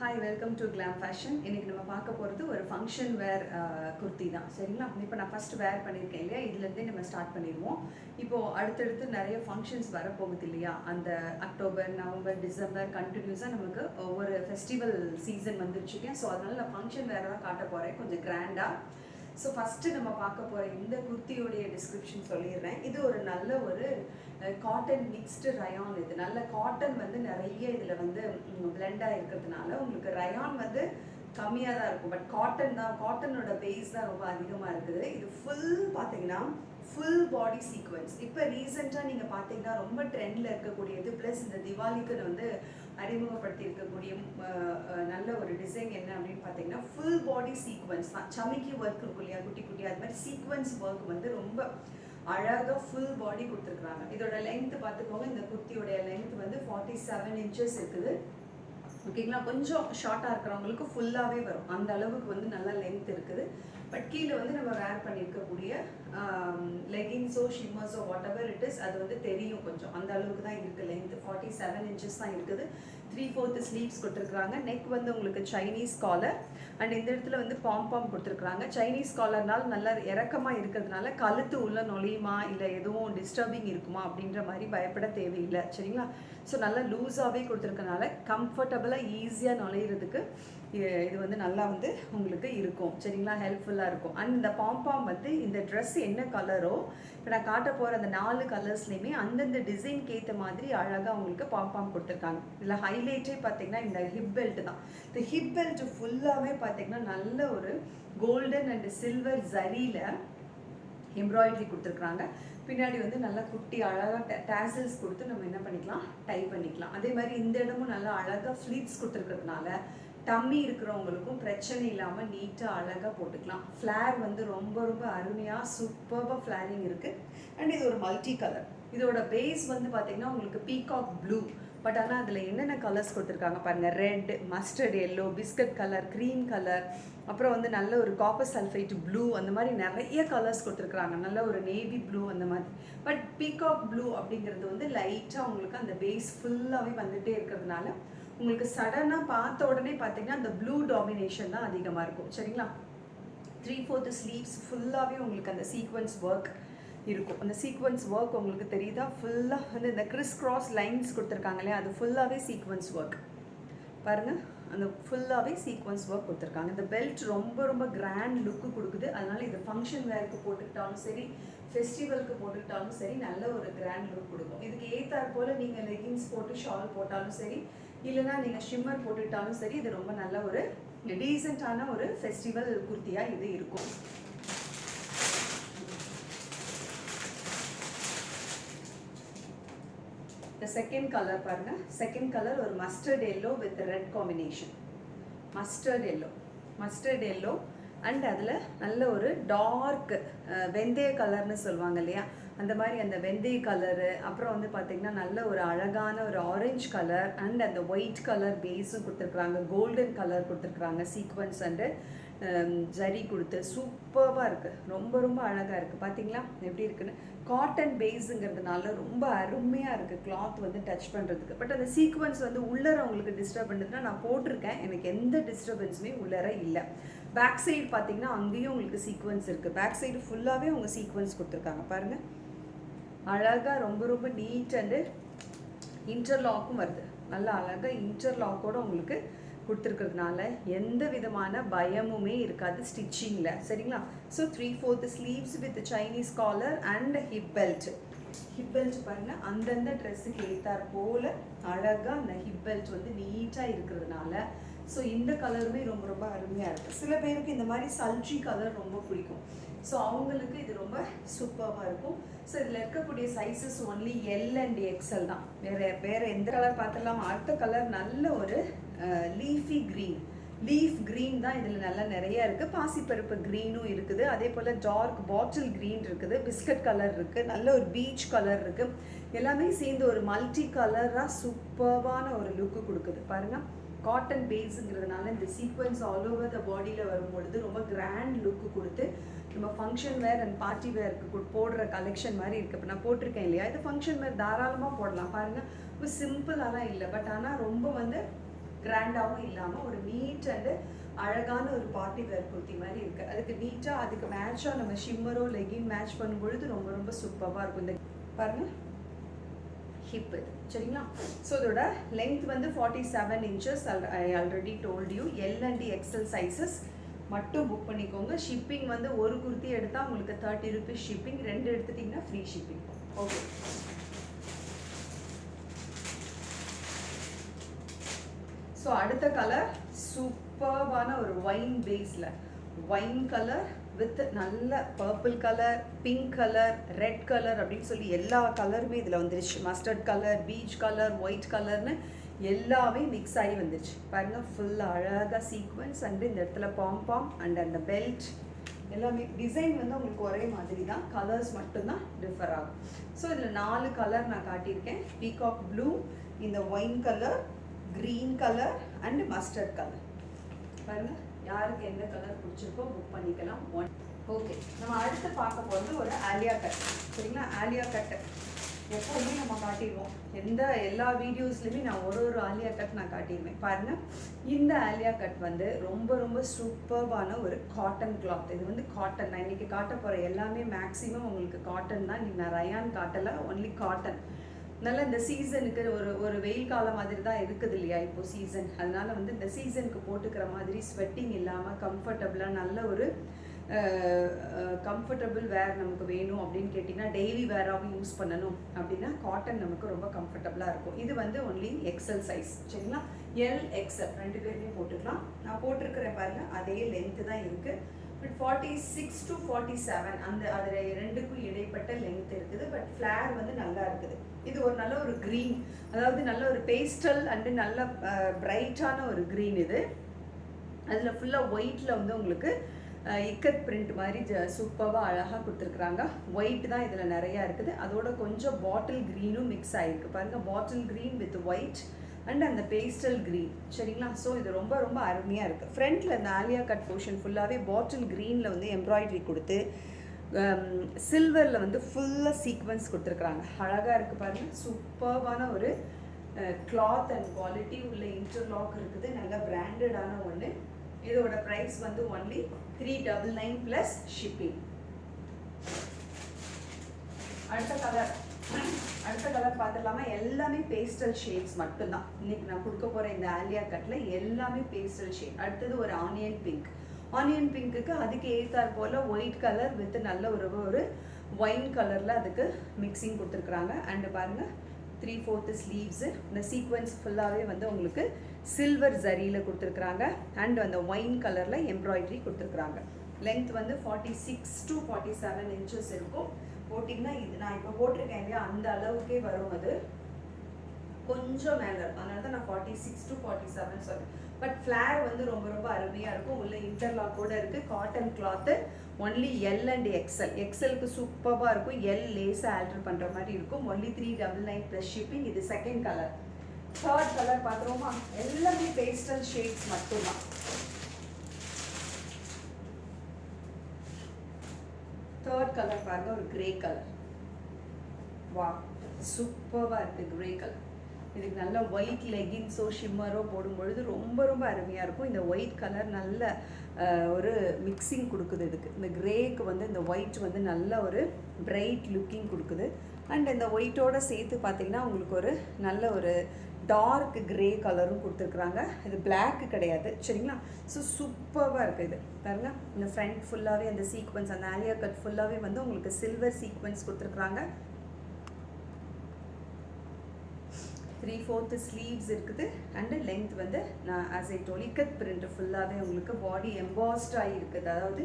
Hi, welcome to glam fashion. இன்றைக்கி நம்ம பார்க்க போகிறது ஒரு ஃபங்க்ஷன் வேர் குர்த்தி தான். சரிங்களா? இப்போ நான் ஃபஸ்ட்டு வேர் பண்ணியிருக்கேன் இல்லையா, இதுலேருந்தே நம்ம ஸ்டார்ட் பண்ணிடுவோம். இப்போது அடுத்தடுத்து நிறைய ஃபங்க்ஷன்ஸ் வரப்போகுது இல்லையா, அந்த அக்டோபர், நவம்பர், டிசம்பர் கண்டினியூஸாக நமக்கு ஒவ்வொரு ஃபெஸ்டிவல் சீசன் வந்துருச்சுங்க. ஸோ அதனால் நான் ஃபங்க்ஷன் வேறு தான் காட்ட போகிறேன், கொஞ்சம் கிராண்டாக. ஸோ ஃபஸ்ட்டு நம்ம பார்க்க போகிற இந்த குர்த்தியோடைய டிஸ்கிரிப்ஷன் சொல்லிடுறேன். இது ஒரு நல்ல ஒரு காட்டன் மிக்ஸ்டு ரயான். இது நல்ல காட்டன் வந்து நிறைய இதில் வந்து பிளெண்டாக இருக்கிறதுனால உங்களுக்கு ரயான் வந்து கம்மியாக தான் இருக்கும். பட் காட்டன் தான், காட்டனோட பேஸ் தான் ரொம்ப அதிகமாக இருக்குது. இது ஃபுல் பார்த்தீங்கன்னா ஃபுல் பாடி சீக்வன்ஸ். இப்போ ரீசெண்டாக நீங்கள் பார்த்தீங்கன்னா ரொம்ப ட்ரெண்டில் இருக்கக்கூடியது, ப்ளஸ் இந்த திவாலிக்கு வந்து அறிமுகப்படுத்தி இருக்கக்கூடிய நல்ல ஒரு டிசைன் என்ன அப்படின்னு பார்த்தீங்கன்னா ஃபுல் பாடி சீக்வன்ஸ் தான். சமிக்கி ஒர்க் இருக்கும் இல்லையா, குட்டி குட்டியாக, அது மாதிரி சீக்வன்ஸ் ஒர்க் வந்து ரொம்ப அழகாக ஃபுல் பாடி கொடுத்துருக்குறாங்க. இதோட லென்த்து பார்த்துக்கோங்க. இந்த குர்த்தியோடைய லென்த் வந்து 47 இன்ச்சஸ் இருக்குது. ஓகேங்களா? கொஞ்சம் ஷார்ட்டாக இருக்கிறவங்களுக்கு ஃபுல்லாகவே வரும், அந்த அளவுக்கு வந்து நல்லா லென்த் இருக்குது. பட் கீழே வந்து நம்ம வேர் பண்ணியிருக்கக்கூடிய லெகின்ஸோ ஷிம்மர்ஸோ வாட் எவர் இட் இஸ், அது வந்து தெரியும் கொஞ்சம், அந்த அளவுக்கு தான் இருக்குது. லென்த் 47 இன்ச்சஸ் தான் இருக்குது. 3/4 ஸ்லீவ்ஸ் கொடுத்துருக்குறாங்க. நெக் வந்து உங்களுக்கு சைனீஸ் காலர் அண்ட் இந்த இடத்துல வந்து பாம் கொடுத்துருக்குறாங்க. சைனீஸ் காலர்னால் நல்லா இறக்கமாக இருக்கிறதுனால கழுத்து உள்ள நொழியுமா இல்லை எதுவும் டிஸ்டர்பிங் இருக்குமா அப்படின்ற மாதிரி பயப்பட தேவையில்லை. சரிங்களா? ஸோ நல்லா லூஸாகவே கொடுத்துருக்கனால கம்ஃபர்டபுளாக ஈஸியாக நுழையிறதுக்கு இது வந்து நல்லா வந்து உங்களுக்கு இருக்கும். சரிங்களா? ஹெல்ப்ஃபுல்லாக இருக்கும். அண்ட் இந்த பாம் வந்து இந்த ட்ரெஸ் என்ன கலரோ, இப்போ நான் காட்ட போகிற அந்த 4 கலர்ஸ்லையுமே அந்தந்த டிசைனுக்கு ஏற்ற மாதிரி அழகாக உங்களுக்கு பாம் கொடுத்துருக்காங்க. இதில் ஹைலைட்டே பார்த்தீங்கன்னா இந்த ஹிப் பெல்ட் தான். இந்த ஹிப் பெல்ட் ஃபுல்லாகவே பார்த்தீங்கன்னா நல்ல ஒரு கோல்டன் அண்ட் சில்வர் ஜரியில் எம்ப்ராய்டரி கொடுத்துருக்குறாங்க. பின்னாடி வந்து நல்லா குட்டி அழகாக டேசல்ஸ் கொடுத்து நம்ம என்ன பண்ணிக்கலாம், டை பண்ணிக்கலாம். அதே மாதிரி இந்த இடமும் நல்லா அழகாக ஃப்ளீட்ஸ் கொடுத்துருக்கிறதுனால டம்மி இருக்கிறவங்களுக்கும் பிரச்சனை இல்லாமல் நீட்டாக அழகாக போட்டுக்கலாம். ஃப்ளேர் வந்து ரொம்ப ரொம்ப அருமையாக சூப்பராக ஃப்ளேரிங் இருக்குது. அண்ட் இது ஒரு மல்டி கலர். இதோட பேஸ் வந்து பார்த்திங்கன்னா உங்களுக்கு பீகாக் ப்ளூ. பட் ஆனால் அதில் என்னென்ன கலர்ஸ் கொடுத்துருக்காங்க பாருங்கள். Red, mustard yellow, biscuit colour, cream colour, அப்புறம் வந்து நல்ல ஒரு காப்பர் சல்ஃபைட் ப்ளூ, அந்த மாதிரி நிறைய கலர்ஸ் கொடுத்துருக்குறாங்க. நல்ல ஒரு நேவி ப்ளூ அந்த மாதிரி. பட் பீகாக் ப்ளூ அப்படிங்கிறது வந்து லைட்டாக உங்களுக்கு அந்த பேஸ் ஃபுல்லாகவே வந்துகிட்டே இருக்கிறதுனால உங்களுக்கு சடனாக பார்த்த உடனே பார்த்தீங்கன்னா அந்த ப்ளூ டாமினேஷன் தான் அதிகமாக இருக்கும். சரிங்களா? 3/4 ஸ்லீவ்ஸ் ஃபுல்லாகவே உங்களுக்கு அந்த சீக்வன்ஸ் ஒர்க் இருக்கும். அந்த சீக்வன்ஸ் ஒர்க் உங்களுக்கு தெரியுதா? ஃபுல்லாக வந்து இந்த கிறிஸ் கிராஸ் லைன்ஸ் கொடுத்துருக்காங்க இல்லையா, அது ஃபுல்லாகவே சீக்வன்ஸ் ஒர்க் பாருங்கள். அந்த ஃபுல்லாகவே சீக்வன்ஸ் ஒர்க் கொடுத்துருக்காங்க. இந்த பெல்ட் ரொம்ப ரொம்ப கிராண்ட் லுக்கு கொடுக்குது. அதனால் இது ஃபங்க்ஷன் வேருக்கு போட்டுக்கிட்டாலும் சரி, ஃபெஸ்டிவலுக்கு போட்டுக்கிட்டாலும் சரி, நல்ல ஒரு கிராண்ட் லுக் கொடுக்கும். இதுக்கு ஏற்றாற் போல் நீங்கள் லெகின்ஸ் போட்டு ஷால் போட்டாலும் சரி, இல்லைனா நீங்கள் ஷிம்மர் போட்டுக்கிட்டாலும் சரி, இது ரொம்ப நல்ல ஒரு டீசெண்டான ஒரு ஃபெஸ்டிவல் குர்த்தியாக இது இருக்கும். இந்த செகண்ட் கலர் பாருங்கள். செகண்ட் கலர் ஒரு mustard yellow with red combination. Mustard yellow and அதில் நல்ல ஒரு டார்க் வெந்தய கலர்னு சொல்லுவாங்க இல்லையா, அந்த மாதிரி அந்த வெந்தய கலரு. அப்புறம் வந்து பார்த்திங்கன்னா நல்ல ஒரு அழகான ஒரு ஆரஞ்சு கலர் அண்ட் அந்த ஒயிட் கலர் பேஸும் கொடுத்துருக்குறாங்க. கோல்டன் கலர் கொடுத்துருக்குறாங்க. சீக்வன்ஸ் அண்டு ஜரி கொடுத்து சூப்பராக இருக்குது. ரொம்ப ரொம்ப அழகாக இருக்குது. பார்த்தீங்களா எப்படி இருக்குன்னு? காட்டன் பேஸுங்கிறதுனால ரொம்ப அருமையாக இருக்குது கிளாத் வந்து டச் பண்ணுறதுக்கு. பட் அந்த சீக்வன்ஸ் வந்து உள்ளர உங்களுக்கு டிஸ்டர்ப் பண்ணுறதுனா நான் போட்டிருக்கேன், எனக்கு எந்த டிஸ்டர்பன்ஸுமே உள்ளர இல்லை. பேக் சைடு பார்த்தீங்கன்னா அங்கேயும் உங்களுக்கு சீக்வன்ஸ் இருக்குது. பேக் சைடு ஃபுல்லாகவே உங்கள் சீக்வன்ஸ் கொடுத்துருக்காங்க பாருங்கள். அழகாக ரொம்ப ரொம்ப நீட் அண்டு இன்டர்லாக்கும் வருது. நல்லா அழகாக இன்டர்லாக்கோடு உங்களுக்கு கொடுத்துருக்கிறதுனால எந்த விதமான பயமுமே இருக்காது ஸ்டிச்சிங்கில். சரிங்களா? So 3/4 sleeves with Chinese collar and hip belt. Hip belt பாருங்கள், அந்தந்த ட்ரெஸ்ஸுக்கு ஏற்றார் போல் அழகாக அந்த ஹிப் பெல்ட் வந்து நீட்டாக இருக்கிறதுனால ஸோ இந்த கலருமே ரொம்ப ரொம்ப அருமையாக இருக்குது. சில பேருக்கு இந்த மாதிரி சல்ட்ரி கலர் ரொம்ப பிடிக்கும். ஸோ அவங்களுக்கு இது ரொம்ப சூப்பராக இருக்கும். ஸோ இதில் இருக்கக்கூடிய sizes only L and XL தான். வேறு எந்த கலர் பார்த்துடலாம். அடுத்த கலர் நல்ல ஒரு லீஃப் க்ரீன் தான் இதில் நல்லா நிறையா இருக்குது. பாசிப்பருப்பு க்ரீனும் இருக்குது. அதே போல் டார்க் பாட்டில் க்ரீன் இருக்குது. பிஸ்கட் கலர் இருக்குது. நல்ல ஒரு பீச் கலர் இருக்குது. எல்லாமே சேர்ந்து ஒரு மல்டி கலராக சூப்பரான ஒரு லுக்கு கொடுக்குது பாருங்கள். காட்டன் பேஸுங்கிறதுனால இந்த சீக்வன்ஸ் ஆல் ஓவர் த பாடியில் வரும்பொழுது ரொம்ப கிராண்ட் லுக்கு கொடுத்து நம்ம ஃபங்க்ஷன் வேர் அண்ட் பார்ட்டி வேருக்கு போடுற கலெக்ஷன் மாதிரி இருக்குது. இப்போ நான் போட்டிருக்கேன் இல்லையா, இது ஃபங்க்ஷன் வேர் தாராளமாக போடலாம் பாருங்கள். இப்போ சிம்பிளாலாம் இல்லை, பட் ஆனால் ரொம்ப வந்து கிராண்டாகவும் இல்லாமல் ஒரு நீட் அண்டு அழகான ஒரு பார்ட்டி வேர் குர்த்தி மாதிரி இருக்குது. அதுக்கு நீட்டாக அதுக்கு மேட்சாக நம்ம ஷிம்மரோ லெகின் மேட்ச் பண்ணும்பொழுது ரொம்ப ரொம்ப சூப்பராக இருக்கும். இந்த பாருங்கள் ஹிப் இது சரிங்களா. ஸோ இதோட லென்த் வந்து 47 inches. I already told you. L and XL sizes மட்டும் புக் பண்ணிக்கோங்க. ஷிப்பிங் வந்து ஒரு குர்த்தி எடுத்தால் உங்களுக்கு 30 rupees ஷிப்பிங், 2 எடுத்துட்டிங்கன்னா ஃப்ரீ ஷிப்பிங். ஓகே. ஸோ அடுத்த கலர் சூப்பர்பான ஒரு ஒயின் பேஸில் ஒயின் கலர் வித் நல்ல purple colour, pink colour, red colour அப்படின்னு சொல்லி எல்லா கலருமே இதில் வந்துருச்சு. Mustard colour, peach colour, white கலர்னு எல்லாமே மிக்ஸ் ஆகி வந்துருச்சு. பாருங்கள் ஃபுல்லாக அழகாக சீக்வன்ஸ் அண்டு இந்த இடத்துல பாம் அண்ட் அந்த பெல்ட் எல்லாமே டிசைன் வந்து உங்களுக்கு ஒரே மாதிரி தான், கலர்ஸ் மட்டும்தான் டிஃபர் ஆகும். ஸோ இதில் 4 கலர் நான் காட்டியிருக்கேன். பீகாக் ப்ளூ, இந்த wine colour, green colour and mustard colour. பாருங்கள் யாருக்கு எந்த கலர் பிடிச்சிருக்கோ புக் பண்ணிக்கலாம். ஓகே, நம்ம அடுத்து பார்க்க போகிறது ஒரு ஆலியா கட் சரிங்களா. ஆலியா கட்டு எப்போவுமே நம்ம காட்டிடுவோம். எல்லா வீடியோஸ்லையுமே நான் ஒரு ஆலியா கட் நான் காட்டிடுவேன். பாருங்கள் இந்த ஆலியா கட் வந்து ரொம்ப ரொம்ப சூப்பர்பான ஒரு காட்டன் கிளாத். இது வந்து காட்டன். நான் இன்றைக்கி காட்ட போகிற எல்லாமே மேக்ஸிமம் உங்களுக்கு காட்டன் தான். நான் ரயான் காட்டலை, ஒன்லி காட்டன். நல்லா இந்த சீசனுக்கு ஒரு வெயில் காலம் மாதிரி தான் இருக்குது இல்லையா இப்போ சீசன். அதனால வந்து இந்த சீசனுக்கு போட்டுக்கிற மாதிரி ஸ்வெட்டிங் இல்லாமல் கம்ஃபர்டபுளாக நல்ல ஒரு கம்ஃபர்டபுள் வேர் நமக்கு வேணும் அப்படின்னு கேட்டிங்கன்னா, டெய்லி வேராகவும் யூஸ் பண்ணணும் அப்படின்னா காட்டன் நமக்கு ரொம்ப கம்ஃபர்டபுளாக இருக்கும். இது வந்து ஒன்லி எக்ஸல் சைஸ் சரிங்களா. எல் எக்ஸல் 2 பேருமே போட்டுக்கலாம். நான் போட்டிருக்கிறேன் பாருங்கள் அதே லென்த்து தான் இருக்குது. பட் 46 to 47 அந்த அதில் 2க்கும் இடைப்பட்ட லென்த் இருக்குது. பட் ஃப்ளேர் வந்து நல்லா இருக்குது. இது ஒரு நல்ல ஒரு க்ரீன், அதாவது நல்ல ஒரு பேஸ்டல் அண்டு நல்ல பிரைட்டான ஒரு க்ரீன். இது அதில் ஃபுல்லாக ஒயிட்டில் வந்து உங்களுக்கு இக்கட் பிரிண்ட் மாதிரி சூப்பராக அழகாக கொடுத்துருக்குறாங்க. ஒயிட் தான் இதில் நிறையா இருக்குது. அதோட கொஞ்சம் பாட்டில் க்ரீனும் மிக்ஸ் ஆகிருக்கு. பாருங்கள் bottle green with white and அந்த பேஸ்டல் க்ரீன் சரிங்களா. ஸோ இது ரொம்ப ரொம்ப அருமையாக இருக்குது. ஃப்ரண்ட்டில் இந்த ஆலியா கட் போர்ஷன் ஃபுல்லாகவே பாட்டில் க்ரீனில் வந்து எம்ப்ராய்டரி கொடுத்து சில்வரில் வந்து ஃபுல்லாக சீக்வன்ஸ் கொடுத்துருக்குறாங்க. அழகாக இருக்குது பாருங்கள். சூப்பர்பான ஒரு கிளாத் அண்ட் குவாலிட்டி உள்ள இன்டர்லாக் இருக்குது. நல்ல பிராண்டடான ஒன்று. இதோட ப்ரைஸ் வந்து ஒன்லி 399 ப்ளஸ் ஷிப்பிங். அடுத்த கலர் பார்த்துடலாமா. எல்லாமே பேஸ்டல் ஷேட்ஸ் மட்டும்தான். இன்னைக்கு நான் கொடுக்க போகிற இந்த ஆலியா கட்டில் எல்லாமே பேஸ்டல் ஷேட். அடுத்தது ஒரு ஆனியன் பிங்க். ஆனியன் பிங்க்குக்கு அதுக்கு ஏற்றார் போல் ஒயிட் கலர் வித் நல்ல ஒரு ஒயின் கலரில் அதுக்கு மிக்சிங் கொடுத்துருக்குறாங்க. அண்டு பாருங்கள் 3/4 ஸ்லீவ்ஸு. இந்த சீக்வன்ஸ் ஃபுல்லாகவே வந்து உங்களுக்கு சில்வர் ஜரியில் கொடுத்துருக்குறாங்க. அண்ட் அந்த ஒயின் கலரில் எம்ப்ராய்டரி கொடுத்துருக்குறாங்க. லென்த் வந்து 46 to 47 inches இருக்கும். போட்டிங்கன்னா இது நான் இப்போ போட்டிருக்கேன் இல்லையா அந்த அளவுக்கே வரும். அது கொஞ்சம் மேலே இருக்கும். அதனால தான் நான் 46 to 47 சொல்கிறேன். பட் ஃப்ளேர் வந்து ரொம்ப ரொம்ப அருமையாக இருக்கும். உள்ள இன்டர்லாக்கோடு இருக்குது. Cotton cloth. Only L and XL. எக்ஸலுக்கு சூப்பராக இருக்கும். எல் லேஸாக ஆல்டர் பண்ணுற மாதிரி இருக்கும். Only 399 plus shipping. இது செகண்ட் கலர். தேர்ட் கலர் பார்த்துருவோமா. எல்லாமே பேஸ்டல் ஷேட்ஸ் மட்டும்தான். தேர்ட் கலர் பாருங்கள், ஒரு கிரே கலர். வா சூப்பராக இருக்குது கிரே கலர். இதுக்கு நல்ல ஒயிட் லெகின்ஸோ ஷிம்மரோ போடும்பொழுது ரொம்ப ரொம்ப அருமையாக இருக்கும். இந்த ஒயிட் கலர் நல்ல ஒரு மிக்சிங் கொடுக்குது. இதுக்கு இந்த கிரேக்கு வந்து இந்த ஒயிட் வந்து நல்ல ஒரு பிரைட் லுக்கிங் கொடுக்குது. அண்ட் இந்த ஒயிட்டோடு சேர்த்து பார்த்திங்கன்னா உங்களுக்கு ஒரு நல்ல ஒரு டார்க் கிரே கலரும் கொடுத்துருக்குறாங்க. இது பிளாக்கு கிடையாது சரிங்களா. ஸோ சூப்பராக இருக்குது. இது பாருங்க. இந்த ஃப்ரண்ட் ஃபுல்லாகவே அந்த சீக்வன்ஸ், அந்த ஆலியா கட் ஃபுல்லாகவே வந்து உங்களுக்கு சில்வர் சீக்வன்ஸ் கொடுத்துருக்குறாங்க. 3/4 ஸ்லீவ்ஸ் இருக்குது. அண்டு லென்த் வந்து நான் as I told ikat print ஃபுல்லாகவே உங்களுக்கு பாடி எம்பாஸ்ட் ஆகி இருக்குது. அதாவது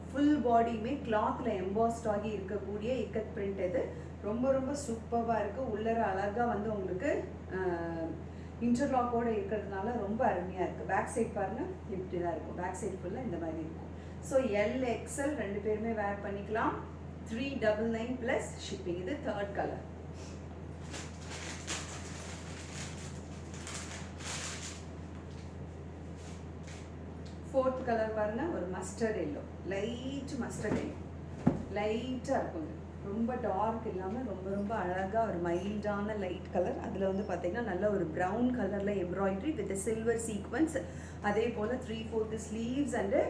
ஃபுல் பாடியுமே கிளாத்தில் எம்பாஸ்ட் ஆகி இருக்கக்கூடிய இக்கட் பிரிண்ட். இது ரொம்ப ரொம்ப சூப்பராக இருக்குது. உள்ளர அழகாக வந்து உங்களுக்கு இன்டர்லாக்கோடு இருக்கிறதுனால ரொம்ப அருமையாக இருக்குது. பேக் சைட் பாருங்கள் இப்படி தான் இருக்கும். பேக் சைட் ஃபுல்லாக இந்த மாதிரி இருக்கும். ஸோ எல் எக்ஸல் 2 பேருமே வேர் பண்ணிக்கலாம். 399 ப்ளஸ் ஷிப்பிங். இது தேர்ட் கலர். ஃபோர்த் கலர் பாருங்கள், ஒரு mustard yellow. Light mustard yellow லைட்டாக இருக்கும். ரொம்ப டார்க் இல்லாமல் ரொம்ப ரொம்ப அழகாக ஒரு மைல்டான லைட் கலர். அதில் வந்து பார்த்திங்கன்னா நல்ல ஒரு ப்ரௌன் கலரில் எம்ப்ராய்ட்ரி வித் சில்வர் சீக்வன்ஸ். அதே போல் 3/4 ஸ்லீவ்ஸ் அண்டு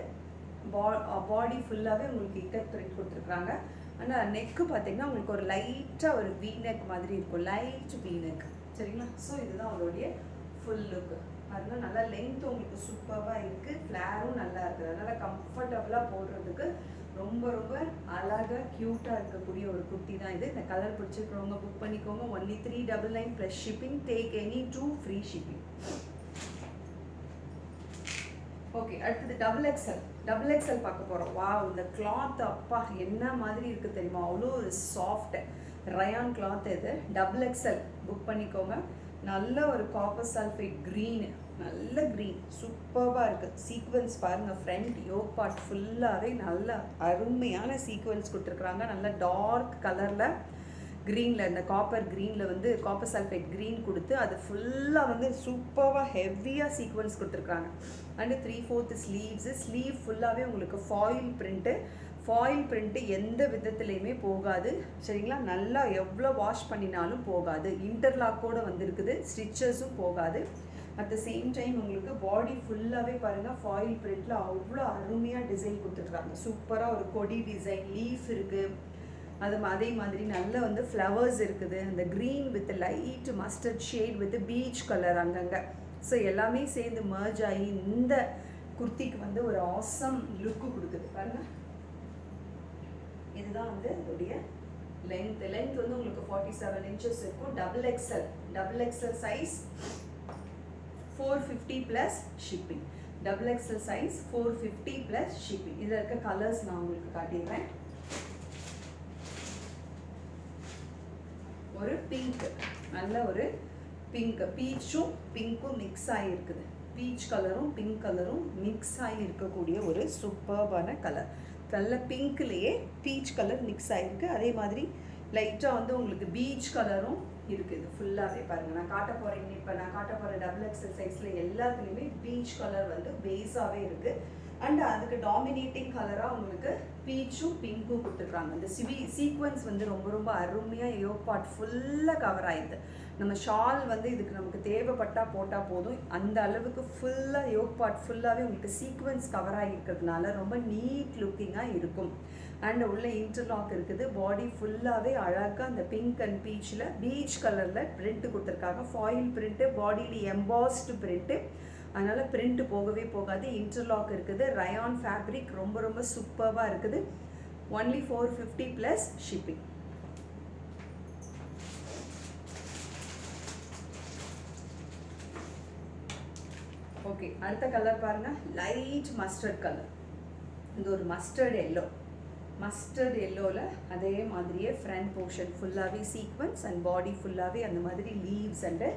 பாடி ஃபுல்லாகவே உங்களுக்கு இக்கட் பிரிண்ட் கொடுத்துருக்குறாங்க. ஆனால் நெக்கு பார்த்திங்கன்னா உங்களுக்கு ஒரு லைட்டாக ஒரு வீநெக் மாதிரி இருக்கும், லைட் வீநெக். சரிங்களா? ஸோ இதுதான் அவங்களுடைய ஃபுல் லுக்கு. அதனால் நல்லா லென்த் உங்களுக்கு சூப்பராக இருக்குது, ஃப்ளேரும் நல்லா இருக்குது. அதனால் கம்ஃபர்டபுளாக போடுறதுக்கு ரொம்ப ரொம்ப அழகாக க்யூட்டாக இருக்கக்கூடிய ஒரு குர்த்தி தான் இது. இந்த கலர் பிடிச்சிருக்கிறவங்க புக் பண்ணிக்கோங்க. Only 399 plus shipping. Take any 2 free shipping. Okay, அடுத்தது டபுள் எக்ஸல் பார்க்க போகிறோம். வா, இந்த கிளாத் அப்பா என்ன மாதிரி இருக்குது தெரியுமா? அவ்வளோ ஒரு சாஃப்ட் ரயான் கிளாத் இது. டபுள் எக்ஸல் புக் பண்ணிக்கோங்க. நல்ல ஒரு காப்பர் சல்ஃபேட் க்ரீன், நல்ல க்ரீன் சூப்பராக இருக்குது. சீக்வன்ஸ் பாருங்கள், ஃப்ரண்ட் யோக் பார்ட் ஃபுல்லாகவே நல்ல அருமையான சீக்வன்ஸ் கொடுத்துருக்குறாங்க. நல்ல டார்க் கலரில் க்ரீனில், இந்த காப்பர் க்ரீனில் வந்து காப்பர் சல்ஃபேட் க்ரீன் கொடுத்து அது ஃபுல்லாக வந்து சூப்பராக ஹெவியாக சீக்வன்ஸ் கொடுத்துருக்குறாங்க. அண்டு 3/4 ஸ்லீவ் ஃபுல்லாகவே உங்களுக்கு ஃபாயில் பிரிண்ட்டு எந்த விதத்துலையுமே போகாது. சரிங்களா? நல்லா எவ்வளோ வாஷ் பண்ணினாலும் போகாது. இன்டர்லாக்கோடு வந்திருக்குது, ஸ்டிச்சஸும் போகாது. அட் த சேம் டைம் உங்களுக்கு பாடி ஃபுல்லாகவே பாருங்கள் ஃபாயில் பிரிண்ட்டில் அவ்வளோ அருமையாக டிசைன் கொடுத்துருக்காங்க. சூப்பராக ஒரு கொடி டிசைன், லீஃப் இருக்குது. அதே மாதிரி நல்ல வந்து ஃப்ளவர்ஸ் இருக்குது. அந்த green with light mustard shade with peach colour அங்கங்கே. ஸோ எல்லாமே சேர்ந்து மர்ஜ் ஆகி இந்த குர்த்திக்கு வந்து ஒரு ஆசம் லுக்கு கொடுக்குது பாருங்கள். இதுதான் வந்து அதோடைய லென்த் வந்து உங்களுக்கு 47 inches இருக்கும். Double XL size 450 plus shipping. Double XL size 450 plus shipping. இதில் இருக்க கலர்ஸ் நான் உங்களுக்கு காட்டிடுறேன். ஒரு பிங்க், நல்ல ஒரு பிங்க், பீச்சும் பிங்க்கும் மிக்ஸ் ஆகிருக்குது. பீச் கலரும் பிங்க் கலரும் மிக்ஸ் ஆகி இருக்கக்கூடிய ஒரு சூப்பர்பான கலர். நல்ல பிங்க்லேயே பீச் கலர் மிக்ஸ் ஆகிருக்கு. அதே மாதிரி லைட்டாக வந்து உங்களுக்கு பீச் கலரும் இருக்குது. ஃபுல்லாகவே பாருங்கள், நான் காட்ட போகிற டபுள் எக்ஸல் சைஸில் எல்லாத்துலேயுமே பீச் கலர் வந்து பேஸாகவே இருக்குது. அண்ட் அதுக்கு டாமினேட்டிங் கலராக உங்களுக்கு பீச்சும் பிங்க்கும் கொடுத்துருக்காங்க. இந்த சீக்வன்ஸ் வந்து ரொம்ப ரொம்ப அருமையாக யோக் பார்ட் ஃபுல்லாக கவர் ஆகிடுது. நம்ம ஷால் வந்து இதுக்கு நமக்கு தேவைப்பட்டால் போட்டால் போதும். அந்த அளவுக்கு ஃபுல்லாக யோக் பார்ட் ஃபுல்லாகவே உங்களுக்கு சீக்வன்ஸ் கவர் ஆகிருக்கிறதுனால ரொம்ப நீட் லுக்கிங்காக இருக்கும். அண்ட் உள்ள இன்டர்லாக் இருக்குது. பாடி ஃபுல்லாகவே அழகாக அந்த பிங்க் அண்ட் பீச்சில் பீச் கலரில் பிரிண்ட் கொடுத்துருக்காங்க. ஃபாயில் பிரிண்ட்டு, பாடியில் எம்பாஸ்டு பிரிண்ட்டு. அதனால் பிரிண்ட்டு போகவே போகாது. இன்டர்லாக் இருக்குது. ரயான் ஃபேப்ரிக் ரொம்ப ரொம்ப சூப்பராக இருக்குது. Only 450 plus shipping. ஓகே, அடுத்த கலர் பாருங்கள், லைட் மஸ்டர்ட் கலர். இது ஒரு மஸ்டர்ட் எல்லோவில் அதே மாதிரியே ஃப்ரண்ட் போர்ஷன் ஃபுல்லாகவே சீக்வன்ஸ் அண்ட் பாடி ஃபுல்லாகவே அந்த மாதிரி லீவ்ஸ் அண்டு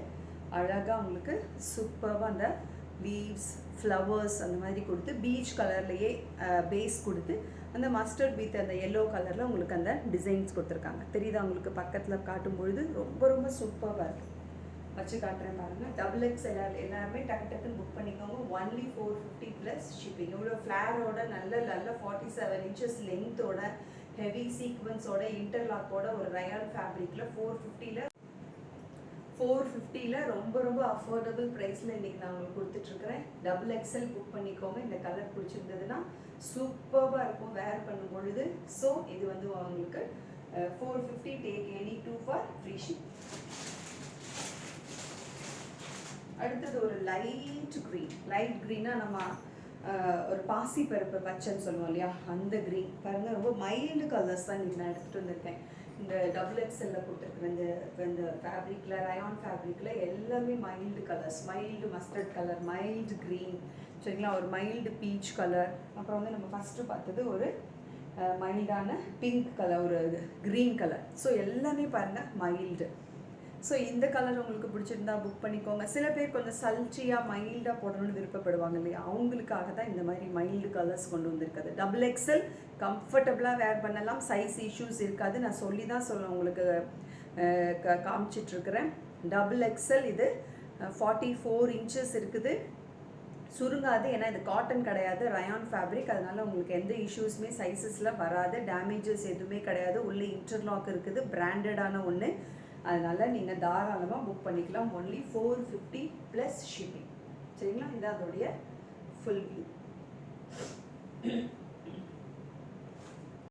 அழகாக உங்களுக்கு சூப்பராக அந்த லீவ்ஸ் ஃப்ளவர்ஸ் அந்த மாதிரி கொடுத்து பீச் கலர்லேயே பேஸ் கொடுத்து அந்த மஸ்டர்ட் வித் அந்த எல்லோ கலரில் உங்களுக்கு அந்த டிசைன்ஸ் கொடுத்துருக்காங்க. தெரியுதா உங்களுக்கு? பக்கத்தில் காட்டும் பொழுது ரொம்ப ரொம்ப சூப்பராக இருக்குது. வச்சு காட்டுறேன் பாருங்கள். டபுள் எக்ஸல் எல்லாருமே டக்குன்னு புக் பண்ணிக்கோங்க. Only 450 plus shipping. இவ்வளோ ஃப்ளேரோட நல்ல 47 inches லென்த்தோட ஹெவி சீக்வன்ஸோட இன்டர்லாக்கோட ஒரு ரயான் ஃபேப்ரிக்கில் 450ல் ரொம்ப ரொம்ப அஃபோர்டபுள் ப்ரைஸில் இன்றைக்கி நான் உங்களுக்கு கொடுத்துட்ருக்குறேன். டபுள் எக்ஸல் புக் பண்ணிக்கோங்க. இந்த கலர் பிடிச்சிருந்ததுன்னா சூப்பராக இருக்கும் வேர் பண்ணும் பொழுது. ஸோ இது வந்து உங்களுக்கு 450. Take any 2 for free ship. அடுத்தது ஒரு லைட் க்ரீனாக நம்ம ஒரு பாசி பருப்பு பச்சைன்னு சொல்லுவோம் இல்லையா, அந்த க்ரீன் பாருங்கள். ரொம்ப மைல்டு கலர்ஸ் தான் இன்றைக்கி நான் எடுத்துகிட்டு வந்திருக்கேன். இந்த டபுள் எக்ஸலில் கொடுத்துருக்குற இந்த ஃபேப்ரிக்கில், ரயான் ஃபேப்ரிக்கில் எல்லாமே mild colours. Mild mustard colour, mild green, சரிங்களா, ஒரு மைல்டு பீச் கலர். அப்புறம் வந்து நம்ம ஃபஸ்ட்டு பார்த்தது ஒரு மைல்டான பிங்க் கலர், ஒரு க்ரீன் கலர். ஸோ எல்லாமே பாருங்கள் மைல்டு. ஸோ இந்த கலர் உங்களுக்கு பிடிச்சிருந்தா புக் பண்ணிக்கோங்க. சில பேர் கொஞ்சம் சல்ட்ரியாக மைல்டாக போடணும்னு விருப்பப்படுவாங்க இல்லையா, அவங்களுக்காக தான் இந்த மாதிரி மைல்டு கலர்ஸ் கொண்டு வந்திருக்குது. டபுள் எக்ஸல் கம்ஃபர்டபுளாக வேர் பண்ணலாம். சைஸ் இஷ்யூஸ் இருக்காது. நான் சொல்லி தான் உங்களுக்கு காமிச்சிட்ருக்கிறேன். டபுள் எக்ஸல் இது 44 inches இருக்குது. சுருங்காது. ஏன்னா இது காட்டன் கிடையாது, ரயான் ஃபேப்ரிக். அதனால உங்களுக்கு எந்த இஷ்யூஸுமே சைஸஸில் வராது, டேமேஜஸ் எதுவுமே கிடையாது. உள்ளே இன்டர்லாக் இருக்குது, பிராண்டடான ஒன்று. அதனால் நீங்கள் தாராளமாக புக் பண்ணிக்கலாம். Only 450 plus shipping. சரிங்களா? இது அதோடைய ஃபுல் வியூ.